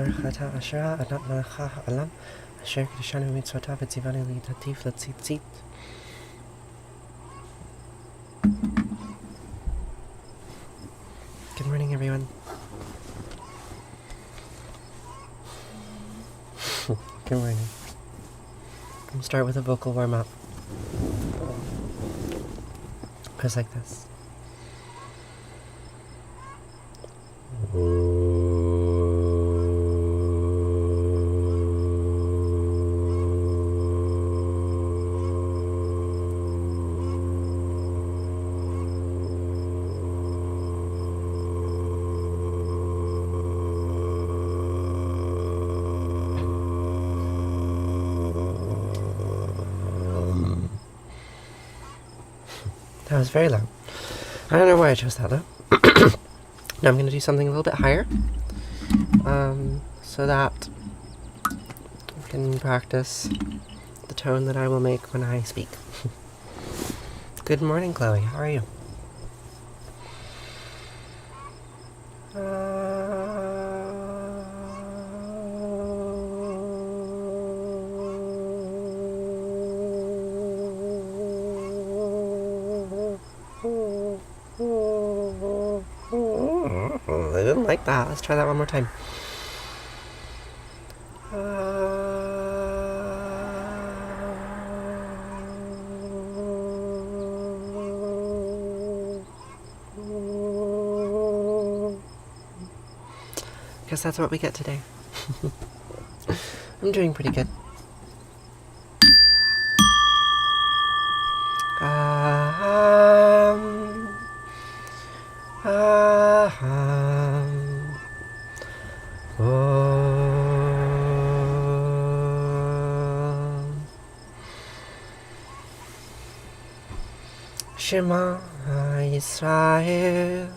Baruch Asherah Adonai Melech Ha'olam Asher Kiddushanu Mitzvotav V'tzivanu L'Tativ L'Tzitzit. Good morning, everyone. Good morning. We'll start with a vocal warm-up. Goes like this. That was very loud. I don't know why I chose that though. Now I'm going to do something a little bit higher, so that I can practice the tone that I will make when I speak. Good morning, Chloe. How are you? I didn't like that. Let's try that one more time. Guess that's what we get today. I'm doing pretty good. Shema Yisrael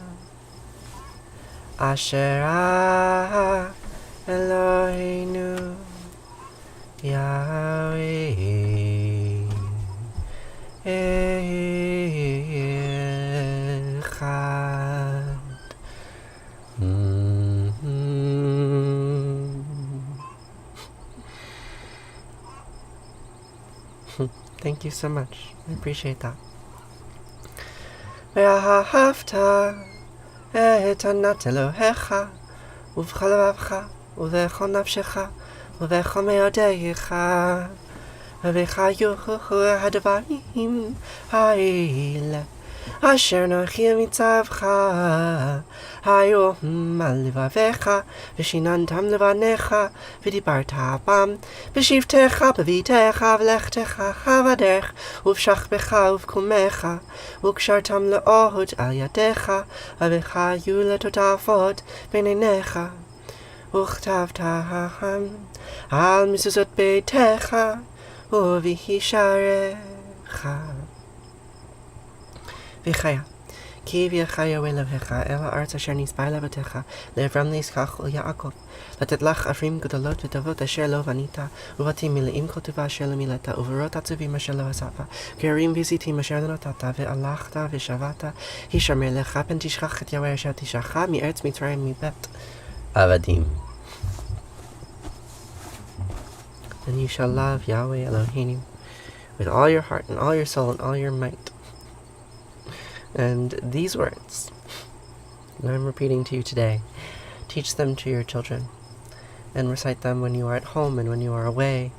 Asher Eloheinu Yahweh Echad. Thank you so much. I appreciate that. Vahafta et Anat Elohecha ובכל לבבך ובכל נפשך ובכל מאודך וחיוך הדברים האלה אשר אנוכי מצווך היום על לבביך ושיננתם לבניך ודיברת בם בשבתך בביתך ולכתך בדרך ובשכבך ובקומך וקשרתם לעוד על ידיך וחיו לטוטפות בין עיניך וכתבתם על מזוזות ביתך ובשעריך וחיה כי הביאך יהוה אלוהיך אל הארץ אשר נשבע לאבותיך לאברהם ליצחק וליעקב לתת לך ערים גדולות וטובות אשר לא בנית ובתים מלאים כל טובה אשר לא מילאת ובארות עצובים אשר לא עשת גרים וזיתים אשר לא נתת והלכת ושבת הישמר לך פן תשכח את יהוה אשר תשכח מארץ מצרים מבית עבדים. Then you shall love Yahweh Eloheinu with all your heart and all your soul and all your might. And these words that I'm repeating to you today, teach them to your children and recite them when you are at home and when you are away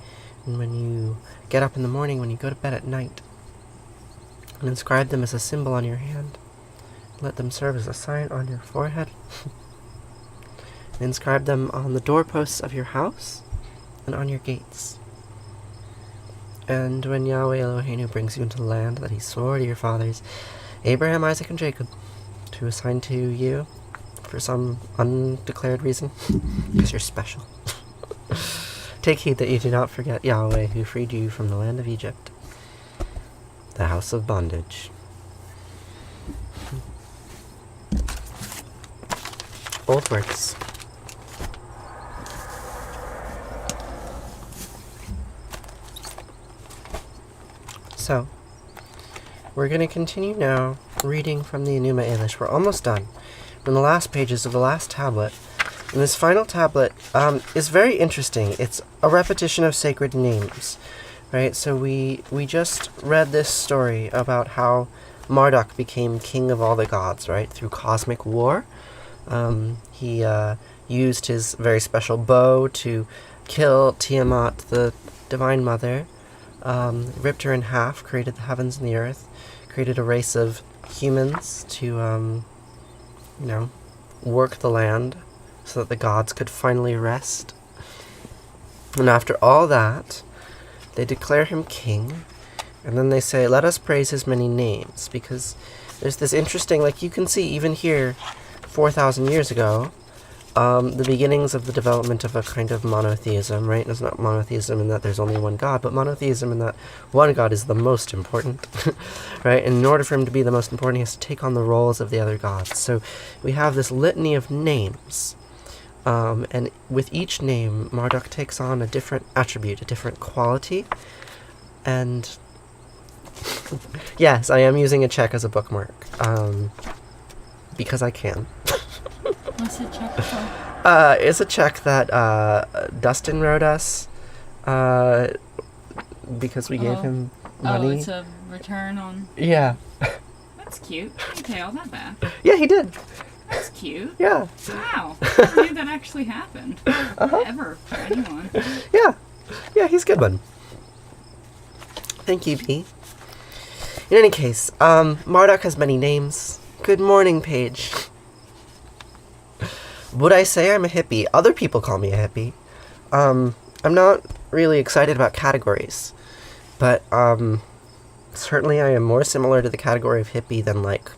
and when you get up in the morning, when you go to bed at night. And inscribe them as a symbol on your hand. Let them serve as a sign on your forehead. Inscribe them on the doorposts of your house and on your gates. And when Yahweh Eloheinu brings you into the land that he swore to your fathers, Abraham, Isaac, and Jacob, to assign to you for some undeclared reason, because you're special. Take heed that you do not forget Yahweh, who freed you from the land of Egypt, the house of bondage. Old words. So, we're going to continue now reading from the Enuma Elish. We're almost done. We're in the last pages of the last tablet And this final tablet is very interesting. It's a repetition of sacred names, right? So we just read this story about how Marduk became king of all the gods, right? Through cosmic war. He used his very special bow to kill Tiamat, the divine mother, ripped her in half, created the heavens and the earth, created a race of humans to, work the land so that the gods could finally rest. And after all that, they declare him king, and then they say, let us praise his many names, because there's this interesting, like you can see even here, 4,000 years ago, the beginnings of the development of a kind of monotheism, right? And it's not monotheism in that there's only one God, but monotheism in that one God is the most important, right? And in order for him to be the most important, he has to take on the roles of the other gods. So we have this litany of names, and with each name, Marduk takes on a different attribute, a different quality, and yes, I am using a check as a bookmark, because I can. What's the check for? It's a check that Dustin wrote us because we gave him money. Oh, it's a return on... Yeah. That's cute. He paid all that back. Yeah, he did. That's cute. Yeah. Wow. I never knew that actually happened. Ever. For anyone. Yeah. Yeah, he's a good one. Thank you, B. In any case, Marduk has many names. Good morning, Paige. Would I say I'm a hippie? Other people call me a hippie. I'm not really excited about categories, but certainly I am more similar to the category of hippie than, like,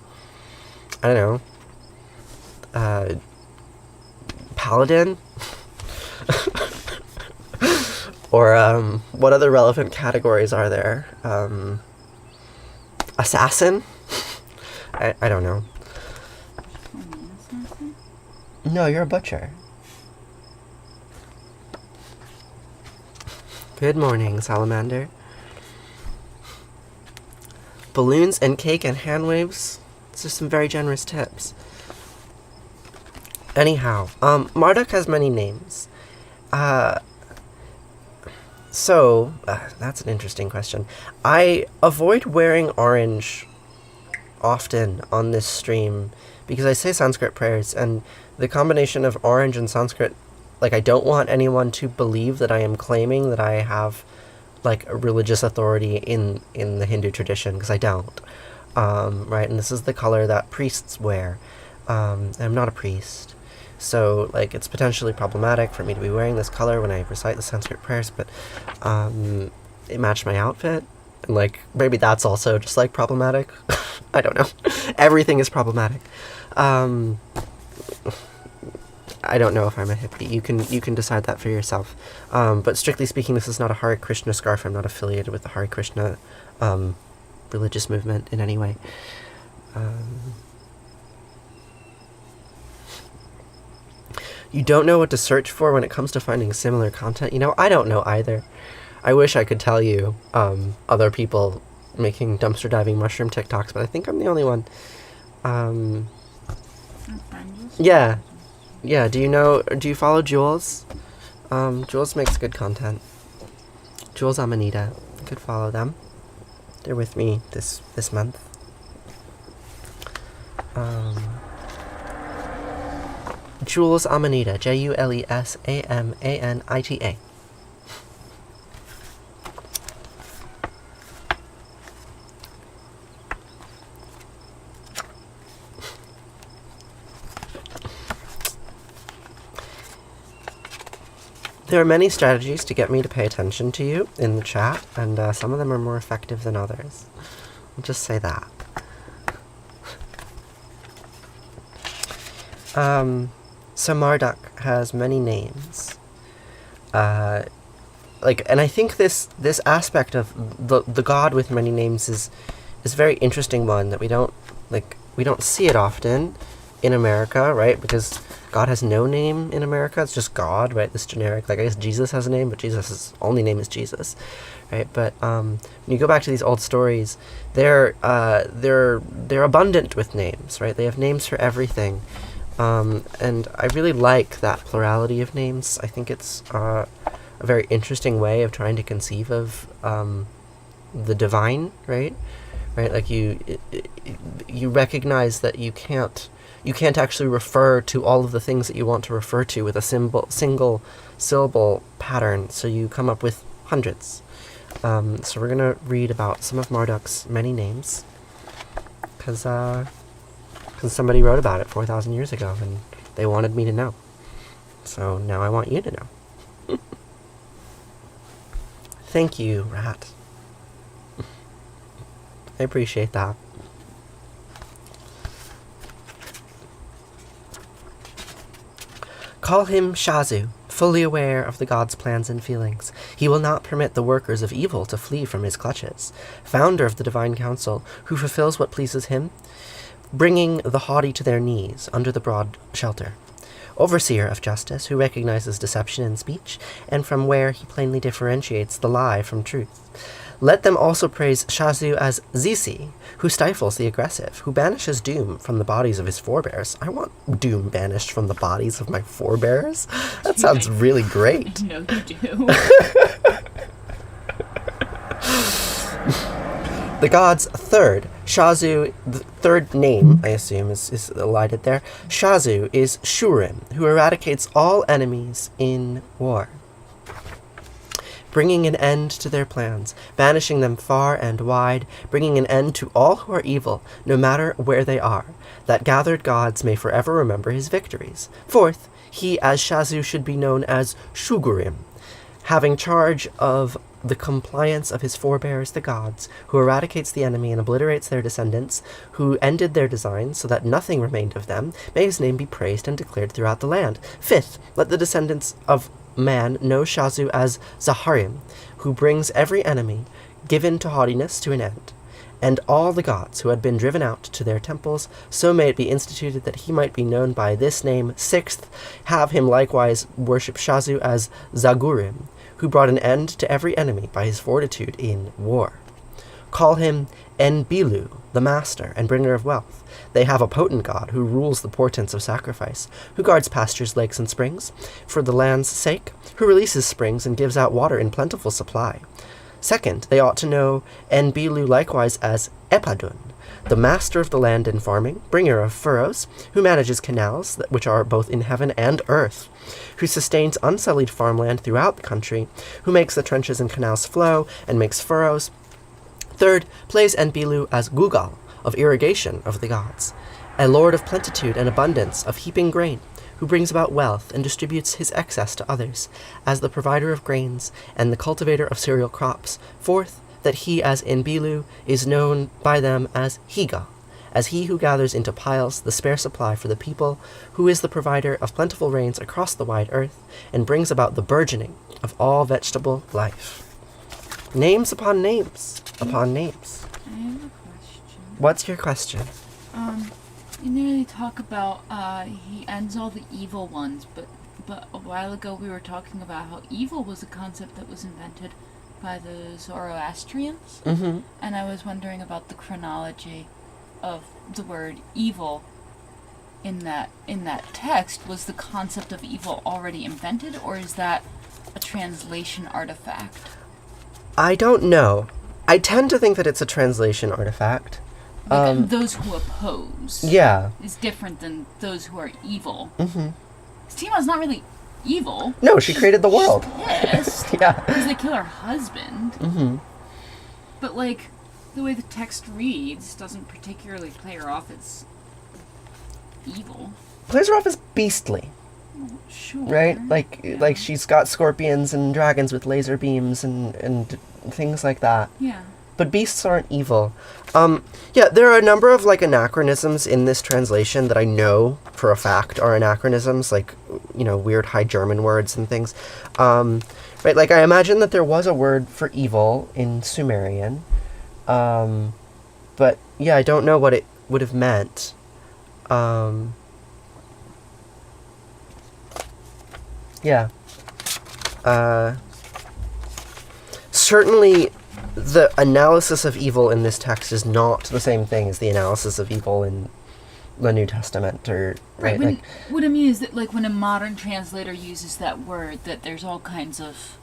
I don't know, paladin? Or what other relevant categories are there? Assassin? I don't know. No, you're a butcher. Good morning, salamander. Balloons and cake and hand waves. These are some very generous tips. Anyhow, Marduk has many names. So, that's an interesting question. I avoid wearing orange often on this stream because I say Sanskrit prayers, and the combination of orange and Sanskrit, like, I don't want anyone to believe that I am claiming that I have, like, a religious authority in the Hindu tradition, because I don't. Right, and this is the color that priests wear. I'm not a priest, so, like, it's potentially problematic for me to be wearing this color when I recite the Sanskrit prayers, but it matched my outfit, and, like, maybe that's also just, like, problematic. I don't know. Everything is problematic. I don't know if I'm a hippie. You can decide that for yourself. But strictly speaking, this is not a Hare Krishna scarf. I'm not affiliated with the Hare Krishna religious movement in any way. You don't know what to search for when it comes to finding similar content? You know, I don't know either. I wish I could tell you other people making dumpster diving mushroom TikToks, but I think I'm the only one. Yeah. Yeah, do you follow Jules? Jules makes good content. Jules Amanita. You could follow them. They're with me this month. Jules Amanita. JULESAMANITA. There are many strategies to get me to pay attention to you in the chat, and some of them are more effective than others. I'll just say that. So Marduk has many names. And I think this aspect of the god with many names is a very interesting one that we don't see it often in America, right? Because God has no name in America. It's just God, right? This generic, like, I guess Jesus has a name, but Jesus' only name is Jesus, right? But when you go back to these old stories, they're abundant with names, right? They have names for everything. And I really like that plurality of names. I think it's a very interesting way of trying to conceive of the divine, right? Right, like you recognize that you can't actually refer to all of the things that you want to refer to with a single syllable pattern, so you come up with hundreds. So we're gonna read about some of Marduk's many names, because somebody wrote about it 4,000 years ago, and they wanted me to know. So now I want you to know. Thank you, Rat. I appreciate that. Call him Shazu, fully aware of the god's plans and feelings. He will not permit the workers of evil to flee from his clutches. Founder of the divine council, who fulfills what pleases him, bringing the haughty to their knees under the broad shelter. Overseer of justice, who recognizes deception in speech, and from where he plainly differentiates the lie from truth. Let them also praise Shazu as Zisi, who stifles the aggressive, who banishes doom from the bodies of his forebears. I want doom banished from the bodies of my forebears. That sounds really great. I know you do. The god's third, Shazu, the third name, I assume, is elided there. Shazu is Shurim, who eradicates all enemies in war, bringing an end to their plans, banishing them far and wide, bringing an end to all who are evil, no matter where they are, that gathered gods may forever remember his victories. Fourth, he as Shazu should be known as Shugurim, having charge of the compliance of his forebears, the gods, who eradicates the enemy and obliterates their descendants, who ended their designs so that nothing remained of them. May his name be praised and declared throughout the land. Fifth, let the descendants of man know Shazu as Zaharim, who brings every enemy given to haughtiness to an end, and all the gods who had been driven out to their temples, so may it be instituted that he might be known by this name. Sixth, have him likewise worship Shazu as Zagurim, who brought an end to every enemy by his fortitude in war. Call him Enbilu, the master and bringer of wealth. They have a potent god who rules the portents of sacrifice, who guards pastures, lakes, and springs for the land's sake, who releases springs and gives out water in plentiful supply. Second, they ought to know Enbilu likewise as Epadun, the master of the land and farming, bringer of furrows, who manages canals which are both in heaven and earth, who sustains unsullied farmland throughout the country, who makes the trenches and canals flow and makes furrows. Third, plays Enbilu as Gugal, of irrigation of the gods, a lord of plenitude and abundance, of heaping grain, who brings about wealth and distributes his excess to others, as the provider of grains and the cultivator of cereal crops. Fourth, that he as Enbilu is known by them as Higa, as he who gathers into piles the spare supply for the people, who is the provider of plentiful rains across the wide earth, and brings about the burgeoning of all vegetable life. Names upon names upon names. I have a question. What's your question? You know, they talk about he ends all the evil ones, but a while ago we were talking about how evil was a concept that was invented by the Zoroastrians, Mm-hmm. and I was wondering about the chronology of the word evil in that text. Was the concept of evil already invented, or is that a translation artifact? I don't know. I tend to think that it's a translation artifact. Like, those who oppose Yeah. is different than those who are evil. Mm-hmm. Tima's not really evil. No, she created the world. She's pissed Yeah. because they kill her husband. Mm-hmm. But, like, the way the text reads doesn't particularly play her off as evil. Plays her off as beastly, Well, sure. right? Yeah. Like she's got scorpions and dragons with laser beams and things like that. Yeah. But beasts aren't evil. Yeah, there are a number of, like, anachronisms in this translation that I know for a fact are anachronisms, like, you know, weird High German words and things. Right, like, I imagine that there was a word for evil in Sumerian. But, yeah, I don't know what it would have meant. Yeah. Certainly, the analysis of evil in this text is not the same thing as the analysis of evil in the New Testament, or right? Right. What I mean is that, like, when a modern translator uses that word, that there's all kinds of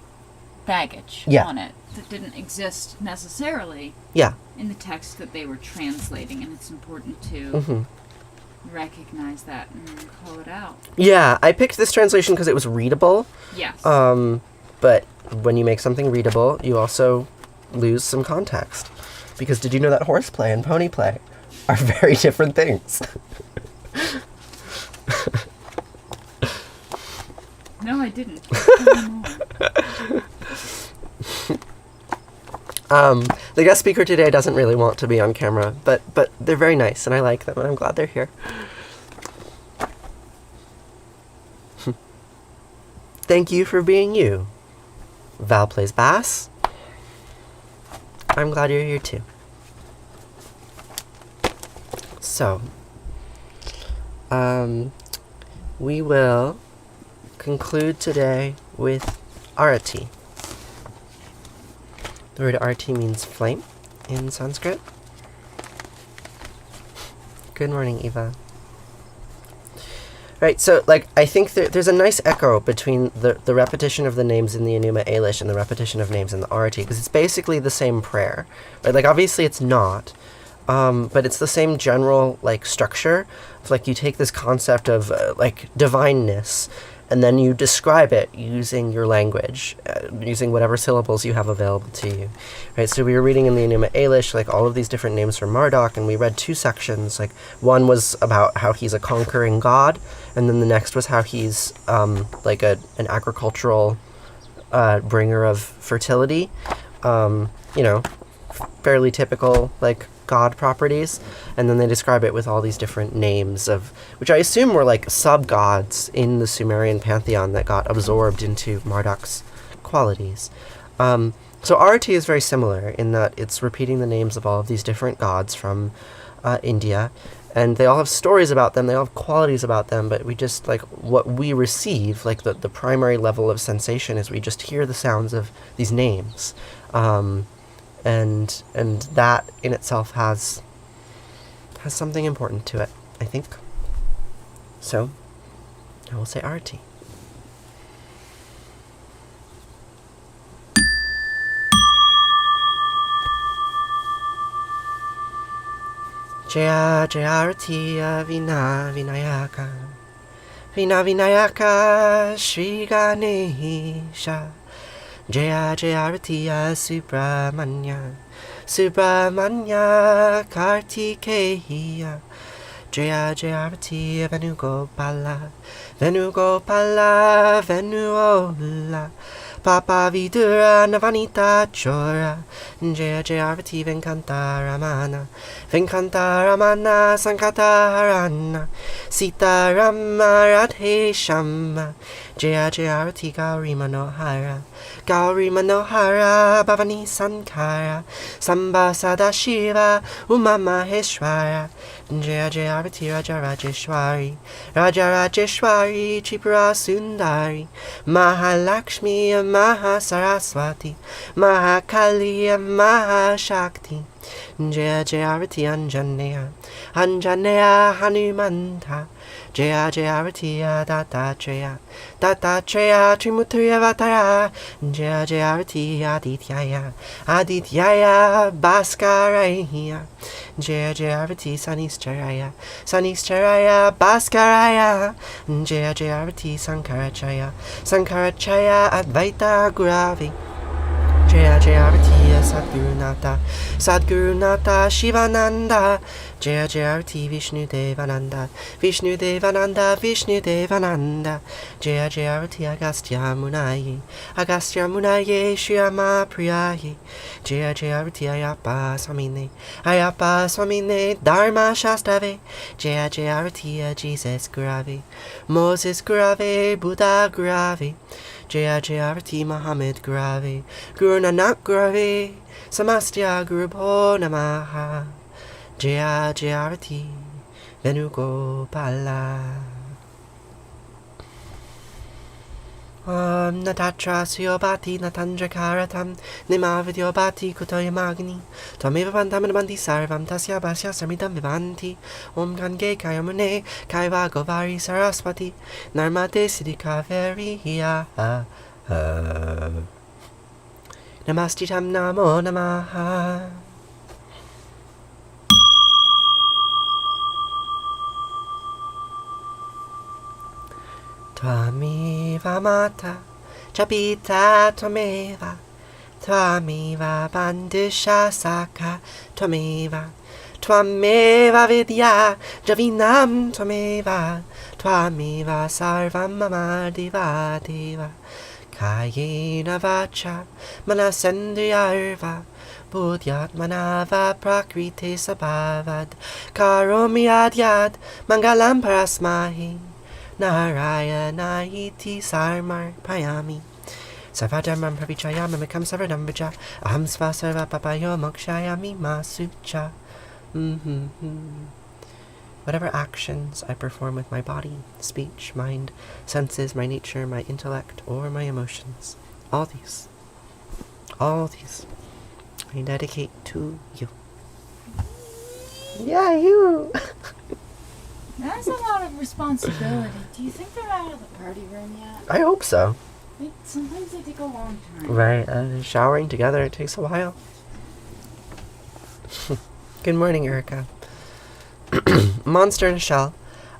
baggage on it that didn't exist necessarily in the text that they were translating, and it's important to recognize that and call it out. Yeah, I picked this translation because it was readable. Yes. But when you make something readable, you also lose some context. Because did you know that horseplay and pony play are very different things? No, I didn't. The guest speaker today doesn't really want to be on camera, but they're very nice, and I like them, and I'm glad they're here. Thank you for being you. Val plays bass. I'm glad you're here too. So, we will conclude today with Arati. The word Arati means flame in Sanskrit. Good morning, Eva. Right, so, like, I think there's a nice echo between the repetition of the names in the Enuma Elish and the repetition of names in the Arati, because it's basically the same prayer. Right? Like, obviously it's not, but it's the same general, like, structure. It's like you take this concept of, like, divineness, and then you describe it using your language, using whatever syllables you have available to you. Right, so we were reading in the Enuma Elish, like, all of these different names for Marduk, and we read two sections. Like, one was about how he's a conquering god, and then the next was how he's, like, an agricultural bringer of fertility. Fairly typical, like, god properties. And then they describe it with all these different names of, which I assume were like sub-gods in the Sumerian pantheon that got absorbed into Marduk's qualities. So Arati is very similar in that it's repeating the names of all of these different gods from India, and they all have stories about them, they all have qualities about them, but we just, like, what we receive, like the primary level of sensation is we just hear the sounds of these names. And that in itself has something important to it, I think. So, I will say Arati. Jaya Jaya Arati Vina Vinayaka Vina Vinayaka Shri Ganesha Jaya Jaya Arati Subramanya Subramanya Kartikeya Jaya Jaya Arati Venugopala Venugopala Venuola Papa Vidura Navanita Chora Jaya Jaya Arati Venkantaramana Venkantaramana Sankatarana Sita Rama Radhe Shama Jaya Jaya Arati Gauri Manohara Gauri Manohara Bhavani Sankara Samba Sadashiva Uma Maheshwara Jaya Jaya Arati Raja Rajeshwari Raja Rajeshwari Tripura Sundari Mahalakshmi Mahasaraswati Mahakali Mahashakti Jaya Jaya Arati Anjaneya Anjaneya Hanumanta Jaya Jaya Arati Dattatreya Dattatreya Trimutriya Vatara Jaya Jaya Arati Adityaya Adityaya Bhaskaraya Jaya Jaya Arati Sanistaraya Sanistaraya Bhaskaraya Jaya Jaya Arati Sankarachaya Sankarachaya Advaita Guravi Jaya Jaya Arati Sadgurunata Sadgurunata Shivananda Jaya Jaya Arati Vishnu Devananda Vishnu Devananda Vishnu Devananda Jaya Jaya Arati Agastya Munayi Agastya Munayi Shriyama Priyayi Jaya Jaya Arati Ayappa Swamine Ayappa Swamine Dharma Shastave Jaya Jaya Arati Jesus Gurave Moses Gurave Buddha Gurave Jaya Jaya Arati Muhammad Gurave Guru Nanak Gurave Samastya Guru Bho Namaha Jaya Jaya Arati Venugopala. Natatra suyobati natandra karatam nimavidyobati kutoyamagni Tvameva bandhamanabanti sarvam tasya basya samidam vivanti Om Gange Kayamune Kaiva Govari Saraswati Narmate Siddhi Kaveri Namastitam Namo Namaha. Tvameva Mata Chapita Tvameva Tvameva Bandisha Saka Tvameva Tvameva Vidya Javinam Tvameva Tvameva Sarvam Mama Diva Diva Kayena Vacha Manasendriyarva Buddhyat Manava Prakriti Sabhavad Karomi Adyad Mangalam Parasmahi Narayana iti sarmar payami Sarvadharmam pravichayam amikam sarvadam vija Aham sva sarva papayo mokshayami masucha. Whatever actions I perform with my body, speech, mind, senses, my nature, my intellect, or my emotions, all these I dedicate to you. Yeah, you! That's a lot of responsibility. Do you think they're out of the party room yet? I hope so. Sometimes they take a long time. Right, showering together, it takes a while. Good morning, Erica. Monster in a shell.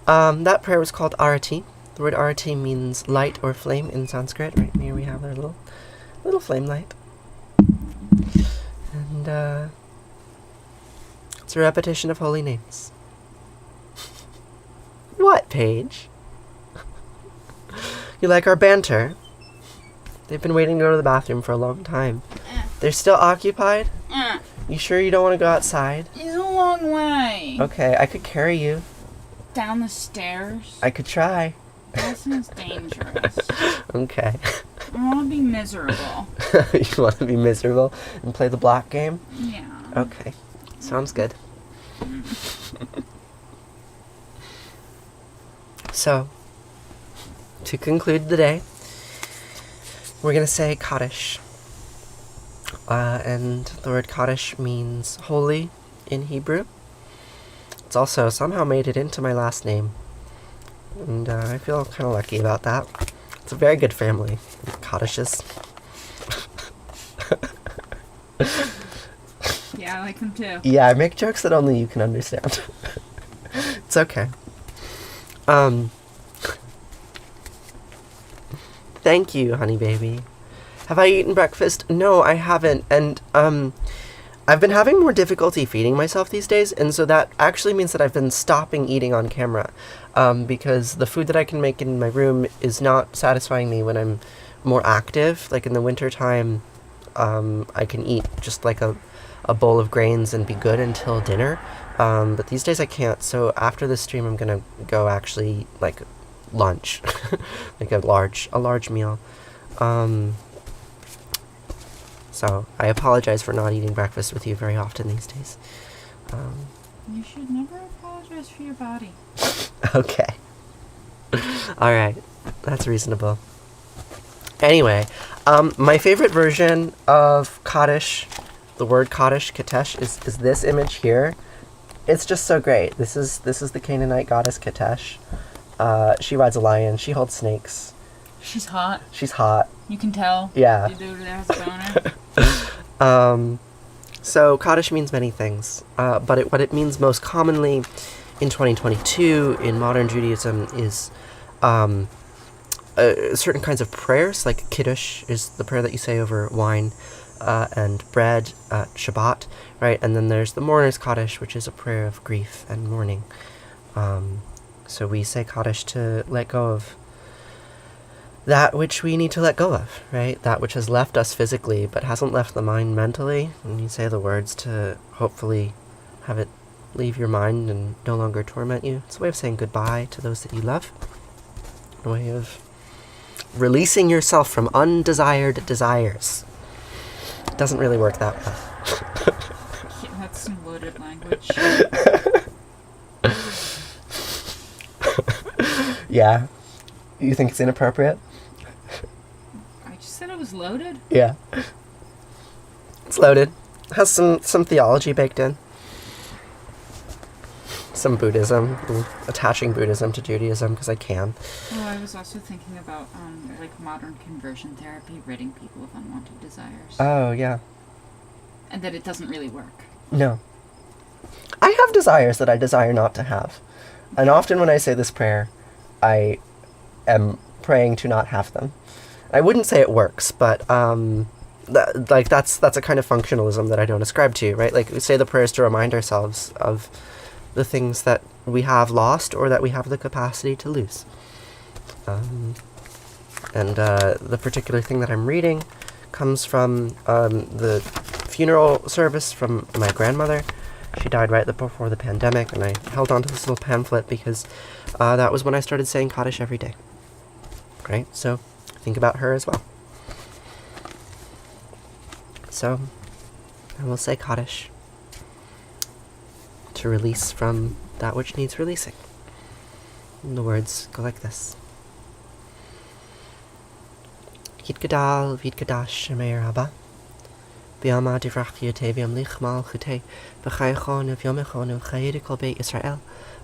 That prayer was called Arati. The word Arati means light or flame in Sanskrit. Right here we have our little flame light. And it's a repetition of holy names. What, Paige? You like our banter? They've been waiting to go to the bathroom for a long time. They're still occupied? You sure you don't want to go outside? It's a long way. Okay, I could carry you. Down the stairs? I could try. That sounds dangerous. Okay. I want to be miserable. You want to be miserable and play the block game? Yeah. Okay. Sounds good. So, to conclude the day, we're going to say Kaddish. And the word Kaddish means holy in Hebrew. It's also somehow made it into my last name. And I feel kind of lucky about that. It's a very good family, Kaddishes. Yeah, I like them too. Yeah, I make jokes that only you can understand. It's okay. Thank you, honey baby. Have I eaten breakfast? No, I haven't. And, I've been having more difficulty feeding myself these days, and so that actually means that I've been stopping eating on camera, because the food that I can make in my room is not satisfying me when I'm more active. Like in the wintertime, I can eat just like a bowl of grains and be good until dinner, but these days I can't, so after this stream I'm gonna go actually, like, lunch, like a large meal. So I apologize for not eating breakfast with you very often these days. You should never apologize for your body. Okay. Alright. That's reasonable. Anyway, my favorite version of Kaddish, the word Kaddish, Katesh, is this image here. It's just so great. This is the Canaanite goddess Katesh. She rides a lion. She holds snakes. She's hot. She's hot. You can tell. Yeah. The dude there has a boner. So Kaddish means many things, but what it means most commonly in 2022 in modern Judaism is certain kinds of prayers, like Kiddush is the prayer that you say over wine and bread at Shabbat, right? And then there's the mourner's Kaddish, which is a prayer of grief and mourning. So we say Kaddish to let go of that which we need to let go of, right? That which has left us physically but hasn't left the mind mentally. And you say the words to hopefully have it leave your mind and no longer torment you. It's a way of saying goodbye to those that you love. A way of releasing yourself from undesired desires. It doesn't really work that well. Yeah, that's some loaded language. Yeah. You think it's inappropriate? loaded? Yeah. It's loaded. Has some theology baked in. Some Buddhism. Attaching Buddhism to Judaism because I can. Oh, I was also thinking about like modern conversion therapy, ridding people of unwanted desires. Oh, yeah. And that it doesn't really work. No. I have desires that I desire not to have. And often when I say this prayer, I am praying to not have them. I wouldn't say it works, but that's a kind of functionalism that I don't ascribe to, right? Like, we say the prayers to remind ourselves of the things that we have lost or that we have the capacity to lose. The particular thing that I'm reading comes from the funeral service from my grandmother. She died right before the pandemic, and I held on to this little pamphlet because that was when I started saying Kaddish every day. Right? So think about her as well. So I will say Kaddish to release from that which needs releasing. And the words go like this. Yitgadal v'yitgadash Shema Rabba B'yama divrach v'yoteviam lichmal chute v'chayachon v'yomechon v'chayede kol beit Yisrael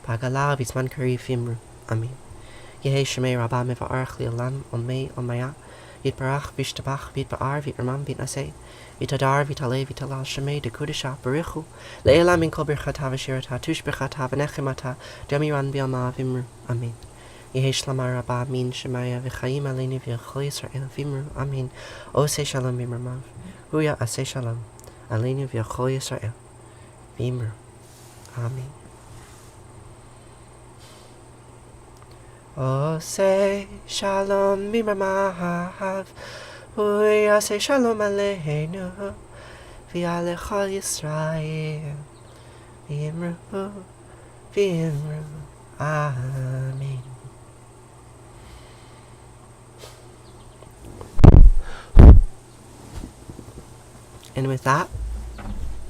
b'agala v'zman kari v'imru. Amen. Yehi Shema Rabba meva'arach li'olam omei omaya yitbarach v'yishtabach v'yitba'ar v'yitramam v'yitnaseh Vitadar, vitale, vitalal, shemei, dekudisha, barichu, le'ela min kol birchata v'shirata, tush birchata v'nechemata, demiran bi'alma v'imru. Amen. Yehi shlama rabba min shemaya v'chaim aleinu v'yachol Yisrael v'imru. Amen. Oseh shalom v'imramav. Huya aseh shalom. Aleinu v'yachol Yisrael v'imru. Amen. Oseh shalom v'imramav. Huya say shalom aleinu v'alechol Yisrael v'imru v'imru. Amen. And with that,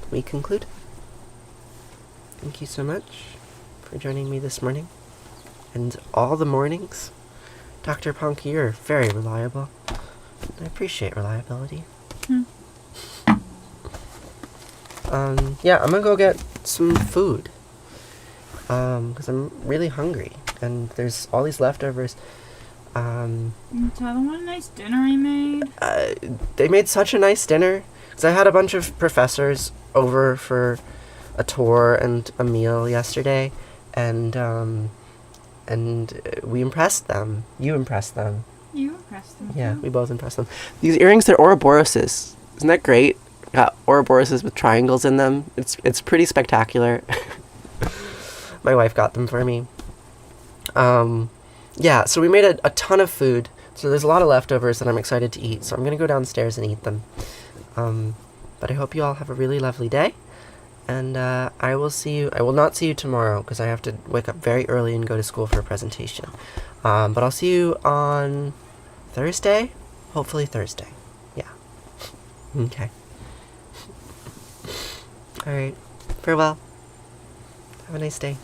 we conclude. Thank you so much for joining me this morning and all the mornings. Dr. Punk, you're very reliable. I appreciate reliability. Yeah, I'm gonna go get some food. Because I'm really hungry. And there's all these leftovers. You tell them what a nice dinner I made. They made such a nice dinner. Because I had a bunch of professors over for a tour and a meal yesterday. And we impressed them. You impressed them. You impressed them. Yeah, we both impressed them. These earrings, they're Ouroboroses. Isn't that great? Got Ouroboroses with triangles in them. It's pretty spectacular. My wife got them for me. Yeah, so we made a ton of food. So there's a lot of leftovers that I'm excited to eat. So I'm going to go downstairs and eat them. But I hope you all have a really lovely day. And I will not see you tomorrow because I have to wake up very early and go to school for a presentation. But I'll see you on Thursday? Hopefully Thursday. Yeah. Okay. Alright. Farewell. Have a nice day.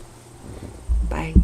Bye.